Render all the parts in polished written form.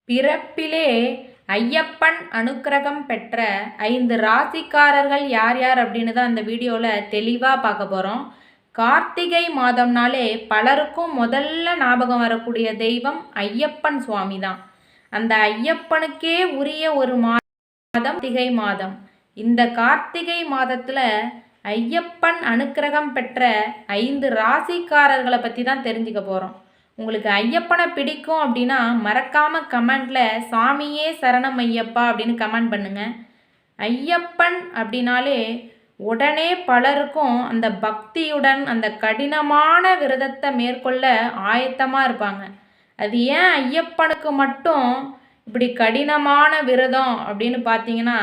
பிறப்பிலே ஐயப்பன் அனுக்கிரகம் பெற்ற 5 ராசிக்காரர்கள் யார் யார் அப்படின்னு தான் அந்த வீடியோவில் தெளிவாக பார்க்க போகிறோம். கார்த்திகை மாதம்னாலே பலருக்கும் முதல்ல ஞாபகம் வரக்கூடிய தெய்வம் ஐயப்பன் சுவாமி தான். அந்த ஐயப்பனுக்கே உரிய ஒரு மாதம் கார்த்திகை மாதம். இந்த கார்த்திகை மாதத்தில் ஐயப்பன் அனுக்கிரகம் பெற்ற 5 ராசிக்காரர்களை பற்றி தான் தெரிஞ்சுக்க போகிறோம். உங்களுக்கு ஐயப்பனை பிடிக்கும் அப்படின்னா மறக்காமல் கமெண்டில் சாமியே சரணம் ஐயப்பா அப்படின்னு கமெண்ட் பண்ணுங்கள். ஐயப்பன் அப்படின்னாலே உடனே பலருக்கும் அந்த பக்தியுடன் அந்த கடினமான விரதத்தை மேற்கொள்ள ஆயத்தமாக இருப்பாங்க. அது ஏன் ஐயப்பனுக்கு மட்டும் இப்படி கடினமான விரதம் அப்படின்னு பார்த்தீங்கன்னா,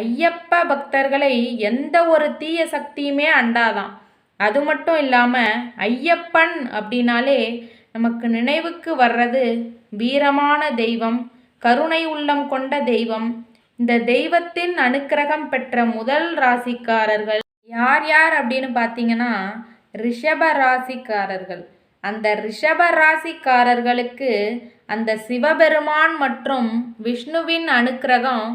ஐயப்ப பக்தர்களை எந்த ஒரு தீய சக்தியுமே அண்டாதான். அது மட்டும் இல்லாமல் ஐயப்பன் அப்படின்னாலே நமக்கு நினைவுக்கு வர்றது வீரமான தெய்வம், கருணை உள்ளம் கொண்ட தெய்வம். இந்த தெய்வத்தின் அனுக்கிரகம் பெற்ற முதல் ராசிக்காரர்கள் யார் யார் அப்படின்னு பார்த்தீங்கன்னா ரிஷப ராசிக்காரர்கள். அந்த ரிஷப ராசிக்காரர்களுக்கு அந்த சிவபெருமான் மற்றும் விஷ்ணுவின் அனுக்கிரகம்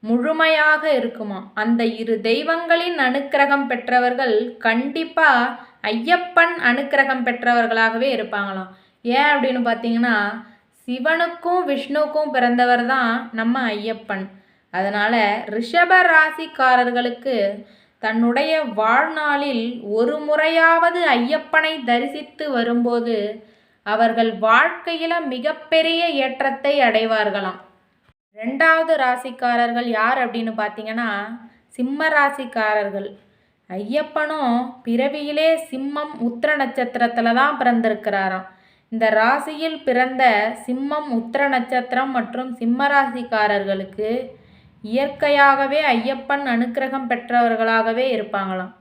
முழுமையாக இருக்குமா. அந்த 2 தெய்வங்களின் அனுக்கிரகம் பெற்றவர்கள் கண்டிப்பாக ஐயப்பன் அனுக்கிரகம் பெற்றவர்களாகவே இருப்பாங்களாம். ஏன் அப்படின்னு பார்த்தீங்கன்னா, சிவனுக்கும் விஷ்ணுவுக்கும் பிறந்தவர் தான் நம்ம ஐயப்பன். அதனால் ரிஷப ராசிக்காரர்களுக்கு தன்னுடைய வாழ்நாளில் ஒரு முறையாவது ஐயப்பனை தரிசித்து வரும்போது அவர்கள் வாழ்க்கையில் மிகப்பெரிய ஏற்றத்தை அடைவார்களாம். 2வது ராசிக்காரர்கள் யார் அப்படின்னு பார்த்தீங்கன்னா சிம்ம ராசிக்காரர்கள். ஐயப்பனும் பிறவியிலே சிம்மம் உத்திர நட்சத்திரத்தில் தான் பிறந்திருக்கிறாராம். இந்த ராசியில் பிறந்த சிம்மம் உத்திர நட்சத்திரம் மற்றும் சிம்ம ராசிக்காரர்களுக்கு இயற்கையாகவே ஐயப்பன் அனுக்கிரகம் பெற்றவர்களாகவே இருப்பாங்களாம்.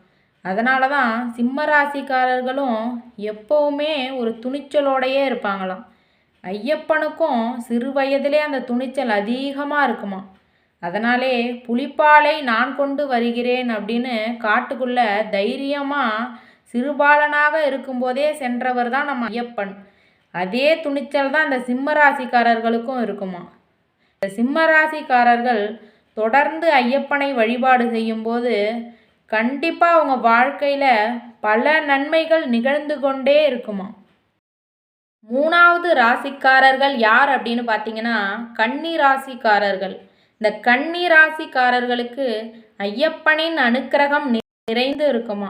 அதனால தான் சிம்ம ராசிக்காரர்களும் எப்போவுமே ஒரு துணிச்சலோடையே இருப்பாங்களாம். ஐயப்பனுக்கும் சிறு வயதிலே அந்த துணிச்சல் அதிகமாக இருக்குமா. அதனாலே புலிப்பாலை நான் கொண்டு வருகிறேன் அப்படின்னு காட்டுக்குள்ள தைரியமாக சிறுபாலனாக இருக்கும்போதே சென்றவர் தான் நம்ம ஐயப்பன். அதே துணிச்சல் தான் இந்த சிம்ம ராசிக்காரர்களுக்கும் இருக்குமா. இந்த சிம்ம ராசிக்காரர்கள் தொடர்ந்து ஐயப்பனை வழிபாடு செய்யும்போது கண்டிப்பாக அவங்க வாழ்க்கையில் பல நன்மைகள் நிகழ்ந்து கொண்டே இருக்குமா. 3வது ராசிக்காரர்கள் யார் அப்படின்னு பார்த்தீங்கன்னா கன்னி ராசிக்காரர்கள். இந்த கன்னி ராசிக்காரர்களுக்கு ஐயப்பனின் அனுக்கிரகம் நிறைந்து இருக்குமா.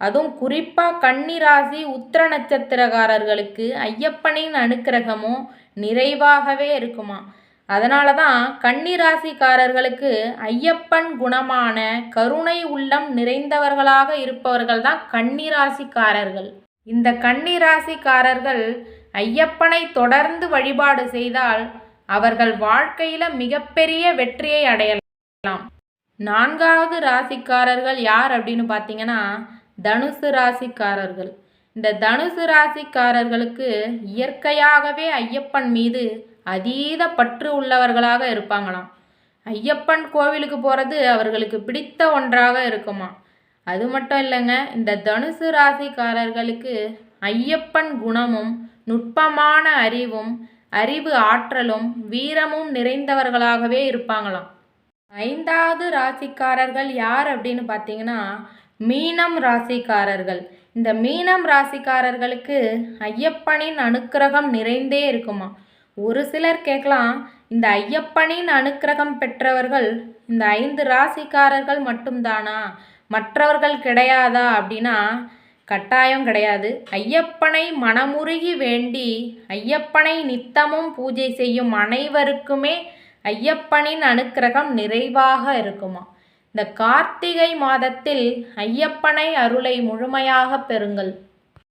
அதுவும் குறிப்பாக கன்னி ராசி உத்திர நட்சத்திரக்காரர்களுக்கு ஐயப்பனின் அனுக்கிரகமும் நிறைவாகவே இருக்குமா. அதனால தான் கன்னி ராசிக்காரர்களுக்கு ஐயப்பன் குணமான கருணை உள்ளம் நிறைந்தவர்களாக இருப்பவர்கள் தான் கன்னி ராசிக்காரர்கள். இந்த கன்னி ராசிக்காரர்கள் ஐயப்பனை தொடர்ந்து வழிபாடு செய்தால் அவர்கள் வாழ்க்கையில் மிகப்பெரிய வெற்றியை அடையலாம். 4வது ராசிக்காரர்கள் யார் அப்படின்னு பார்த்தீங்கன்னா தனுசு ராசிக்காரர்கள். இந்த தனுசு ராசிக்காரர்களுக்கு இயற்கையாகவே ஐயப்பன் மீது அதீத பற்று உள்ளவர்களாக இருப்பாங்களாம். ஐயப்பன் கோவிலுக்கு போகிறது அவர்களுக்கு பிடித்த ஒன்றாக இருக்குமா. அது மட்டும் இல்லைங்க, இந்த தனுசு ராசிக்காரர்களுக்கு ஐயப்பன் குணமும் நுட்பமான அறிவு ஆற்றலும் வீரமும் நிறைந்தவர்களாகவே இருப்பாங்களாம். 5வது ராசிக்காரர்கள் யார் அப்படின்னு பார்த்தீங்கன்னா மீனம் ராசிக்காரர்கள். இந்த மீனம் ராசிக்காரர்களுக்கு ஐயப்பனின் அனுக்கிரகம் நிறைந்தே இருக்குமா. ஒரு சிலர் கேட்கலாம், இந்த ஐயப்பனின் அனுக்கிரகம் பெற்றவர்கள் இந்த 5 ராசிக்காரர்கள் மட்டும்தானா, மற்றவர்கள் கிடையாதா அப்படின்னா கட்டாயம் கிடையாது. ஐயப்பனை மனமுருகி வேண்டி ஐயப்பனை நித்தமும் பூஜை செய்யும் அனைவருக்குமே ஐயப்பனின் அனுக்கிரகம் நிறைவாக இருக்குமா. இந்த கார்த்திகை மாதத்தில் ஐயப்பனை அருளை முழுமையாக பெறுங்கள்.